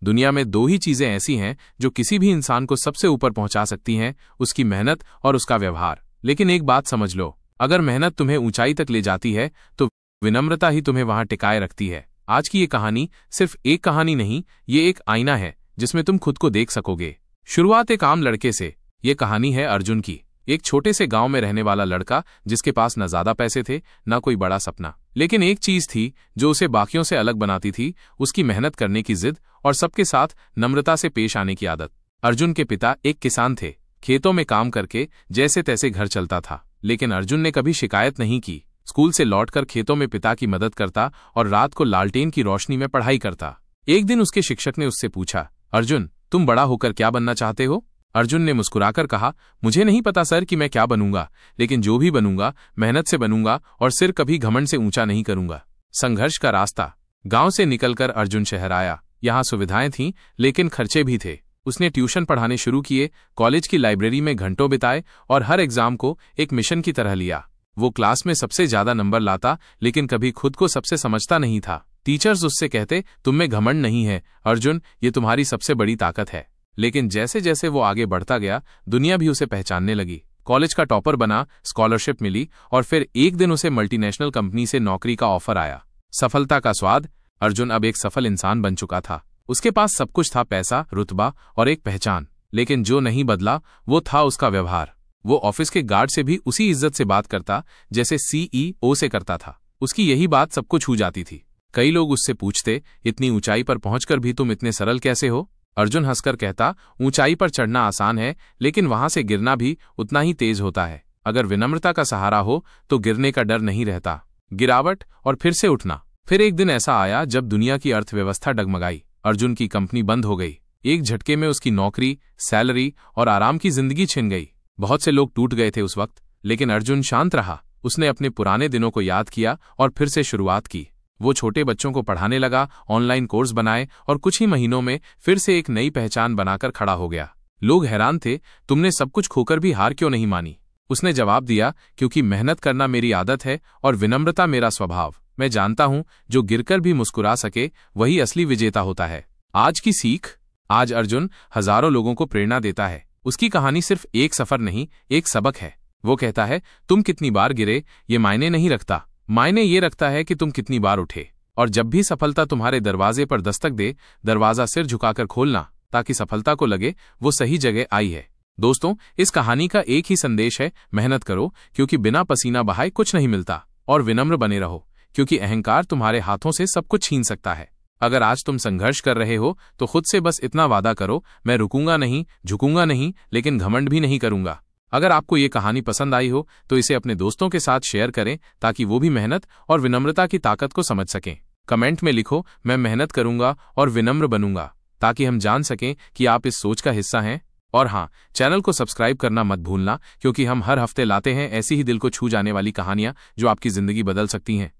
दुनिया में दो ही चीजें ऐसी हैं जो किसी भी इंसान को सबसे ऊपर पहुंचा सकती हैं, उसकी मेहनत और उसका व्यवहार। लेकिन एक बात समझ लो, अगर मेहनत तुम्हें ऊंचाई तक ले जाती है तो विनम्रता ही तुम्हें वहां टिकाए रखती है। आज की ये कहानी सिर्फ एक कहानी नहीं, ये एक आईना है जिसमें तुम खुद को देख सकोगे। शुरुआत एक आम लड़के से। ये कहानी है अर्जुन की, एक छोटे से गांव में रहने वाला लड़का जिसके पास न ज्यादा पैसे थे न कोई बड़ा सपना। लेकिन एक चीज थी जो उसे बाकियों से अलग बनाती थी, उसकी मेहनत करने की जिद और सबके साथ नम्रता से पेश आने की आदत। अर्जुन के पिता एक किसान थे, खेतों में काम करके जैसे तैसे घर चलता था। लेकिन अर्जुन ने कभी शिकायत नहीं की। स्कूल से लौटकर खेतों में पिता की मदद करता और रात को लालटेन की रोशनी में पढ़ाई करता। एक दिन उसके शिक्षक ने उससे पूछा, अर्जुन, तुम बड़ा होकर क्या बनना चाहते हो? अर्जुन ने मुस्कुराकर कहा, मुझे नहीं पता सर कि मैं क्या बनूंगा, लेकिन जो भी बनूंगा मेहनत से बनूंगा और सिर कभी घमंड से ऊंचा नहीं करूंगा। संघर्ष का रास्ता। गांव से निकलकर अर्जुन शहर आया। यहाँ सुविधाएं थीं, लेकिन खर्चे भी थे। उसने ट्यूशन पढ़ाने शुरू किए, कॉलेज की लाइब्रेरी में घंटों बिताए और हर एग्जाम को एक मिशन की तरह लिया। वो क्लास में सबसे ज्यादा नंबर लाता, लेकिन कभी खुद को सबसे समझता नहीं था। टीचर्स उससे कहते, तुम में घमंड नहीं है अर्जुन, ये तुम्हारी सबसे बड़ी ताकत है। लेकिन जैसे जैसे वो आगे बढ़ता गया, दुनिया भी उसे पहचानने लगी। कॉलेज का टॉपर बना, स्कॉलरशिप मिली और फिर एक दिन उसे मल्टीनेशनल कंपनी से नौकरी का ऑफर आया। सफलता का स्वाद। अर्जुन अब एक सफल इंसान बन चुका था। उसके पास सब कुछ था, पैसा, रुतबा और एक पहचान। लेकिन जो नहीं बदला वो था उसका व्यवहार। वो ऑफिस के गार्ड से भी उसी इज्जत से बात करता जैसे CEO से करता था। उसकी यही बात सबको छू जाती थी। कई लोग उससे पूछते, इतनी ऊंचाई पर पहुंचकर भी तुम इतने सरल कैसे हो? अर्जुन हंसकर कहता, ऊंचाई पर चढ़ना आसान है, लेकिन वहां से गिरना भी उतना ही तेज होता है। अगर विनम्रता का सहारा हो तो गिरने का डर नहीं रहता। गिरावट और फिर से उठना। फिर एक दिन ऐसा आया जब दुनिया की अर्थव्यवस्था डगमगाई। अर्जुन की कंपनी बंद हो गई। एक झटके में उसकी नौकरी, सैलरी और आराम की जिंदगी छिन गई। बहुत से लोग टूट गए थे उस वक्त, लेकिन अर्जुन शांत रहा। उसने अपने पुराने दिनों को याद किया और फिर से शुरुआत की। वो छोटे बच्चों को पढ़ाने लगा, ऑनलाइन कोर्स बनाए और कुछ ही महीनों में फिर से एक नई पहचान बनाकर खड़ा हो गया। लोग हैरान थे, तुमने सब कुछ खोकर भी हार क्यों नहीं मानी? उसने जवाब दिया, क्योंकि मेहनत करना मेरी आदत है और विनम्रता मेरा स्वभाव। मैं जानता हूं जो गिरकर भी मुस्कुरा सके वही असली विजेता होता है। आज की सीख। आज अर्जुन हजारों लोगों को प्रेरणा देता है। उसकी कहानी सिर्फ एक सफर नहीं, एक सबक है। वो कहता है, तुम कितनी बार गिरे ये मायने नहीं रखता, मायने ये रखता है कि तुम कितनी बार उठे। और जब भी सफलता तुम्हारे दरवाजे पर दस्तक दे, दरवाजा सिर झुकाकर खोलना, ताकि सफलता को लगे वो सही जगह आई है। दोस्तों, इस कहानी का एक ही संदेश है, मेहनत करो क्योंकि बिना पसीना बहाए कुछ नहीं मिलता, और विनम्र बने रहो क्योंकि अहंकार तुम्हारे हाथों से सब कुछ छीन सकता है। अगर आज तुम संघर्ष कर रहे हो तो खुद से बस इतना वादा करो, मैं रुकूंगा नहीं, झुकूंगा नहीं, लेकिन घमंड भी नहीं करूंगा। अगर आपको ये कहानी पसंद आई हो तो इसे अपने दोस्तों के साथ शेयर करें ताकि वो भी मेहनत और विनम्रता की ताकत को समझ सकें। कमेंट में लिखो, मैं मेहनत करूंगा और विनम्र बनूंगा, ताकि हम जान सकें कि आप इस सोच का हिस्सा हैं। और हाँ, चैनल को सब्सक्राइब करना मत भूलना, क्योंकि हम हर हफ्ते लाते हैं ऐसी ही दिल को छू जाने वाली कहानियां जो आपकी जिंदगी बदल सकती हैं।